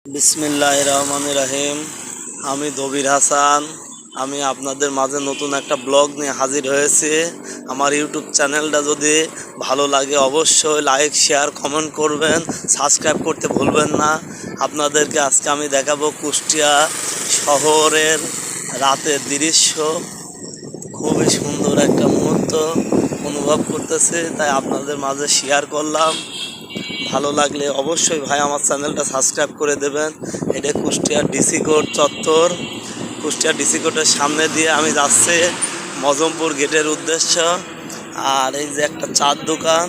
বিসমিল্লাহির রহমানির রহিম। আমি দবির হাসান। আমি আপনাদের মাঝে নতুন একটা ব্লগ নিয়ে হাজির হয়েছি। আমার ইউটিউব চ্যানেলটা যদি ভালো লাগে অবশ্যই লাইক শেয়ার কমেন্ট করবেন, সাবস্ক্রাইব করতে ভুলবেন না। আপনাদেরকে আজকে আমি দেখাবো কুষ্টিয়া শহরের রাতের দৃশ্য। খুবই সুন্দর একটা মুহূর্ত অনুভব করতেছে, তাই আপনাদের মাঝে শেয়ার করলাম। ভালো লাগলে অবশ্যই ভাই আমার চ্যানেলটা সাবস্ক্রাইব করে দেবেন। এটা কুষ্টিয়ার ডিসি কোর্ট চত্বর। কুষ্টিয়ার ডিসি কোর্টের সামনে দিয়ে আমি যাচ্ছি মজমপুর গেটের উদ্দেশ্য। আর এই যে একটা চার দোকান,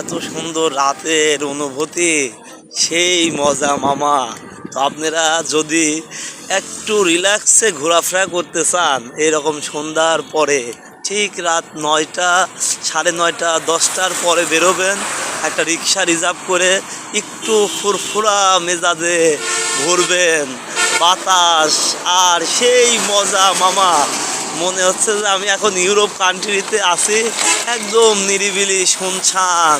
এত সুন্দর রাতের অনুভূতি, সেই মজা মামা। তো আপনারা যদি একটু রিল্যাক্সে ঘোরাফেরা করতে চান এরকম সন্ধ্যার পরে, ঠিক রাত 9টা 9:30 10টার পরে বেরোবেন, একটা রিক্সা রিজার্ভ করে একটু ফুরফুরা মেজাজে ঘুরবেন, বাতাস আর সেই মজা মামা। মনে হচ্ছে যে আমি এখন ইউরোপ কান্ট্রিতে আছি, একদম নিরিবিলি শুনশান,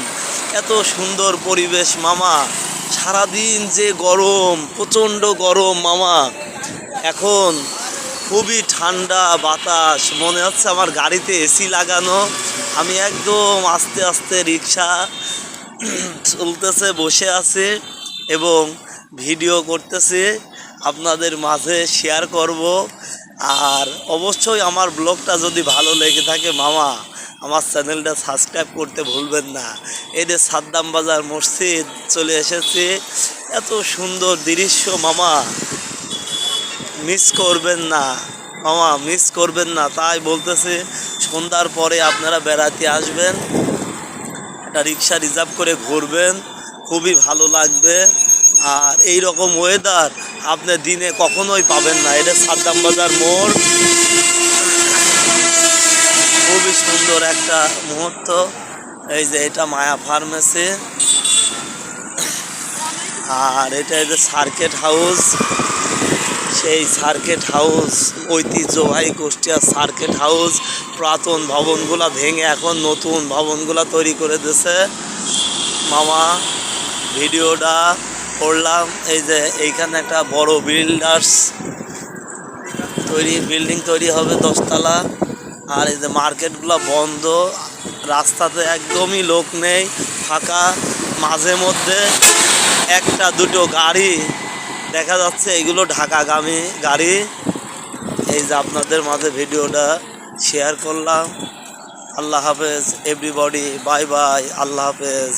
এত সুন্দর পরিবেশ মামা। সারাদিন যে গরম, প্রচণ্ড গরম মামা, এখন খুবই ঠান্ডা বাতাস। মনে হচ্ছে আমার গাড়িতে এসি লাগানো। আমি একদম আস্তে আস্তে রিক্সা চলতেছে, বসে আছে এবং ভিডিও করতেছে, আপনাদের মাঝে শেয়ার করব। আর অবশ্যই আমার ব্লগটা যদি ভালো লেগে থাকে মামা, আমার চ্যানেলটা সাবস্ক্রাইব করতে ভুলবেন না। এই যে সাদ্দাম বাজার মসজিদ চলে এসেছে, এত সুন্দর দৃশ্য মামা, মিস করবেন না মামা, মিস করবেন না। তাই বলতেছে সন্ধ্যার পরে আপনারা বেড়াতে আসবেন, একটা রিক্সা রিজার্ভ করে ঘুরবেন, খুবই ভালো লাগবে। আর এই রকম ওয়েদার আপনি দিনে কখনোই পাবেন না। এটা সাদ্দাম বাজার মোড়, খুবই সুন্দর একটা মুহূর্ত। এই যে এটা মায়া ফার্মেসি, আর এটা এই যে সার্কিট হাউস। সেই সার্কিট হাউস ঐতিহ্যবাহী কুষ্টিয়া সার্কিট হাউস, পুরাতন ভবনগুলা ভেঙে এখন নতুন ভবনগুলা তৈরি করে দিয়েছে মামা। ভিডিওটা করলাম, এই যে এইখানে একটা বড় বিল্ডিং তৈরি হবে 10 তলা। আর এই যে মার্কেটগুলো বন্ধ, রাস্তাতে একদমই লোক নেই, ফাঁকা। মাঝে মধ্যে একটা দুটো গাড়ি দেখা যাচ্ছে, এগুলো ঢাকাগামী গাড়ি। এই যে আপনাদের মাঝে ভিডিওটা শেয়ার করলাম। আল্লাহ হাফেজ এভরিবডি, বাই বাই, আল্লাহ হাফেজ।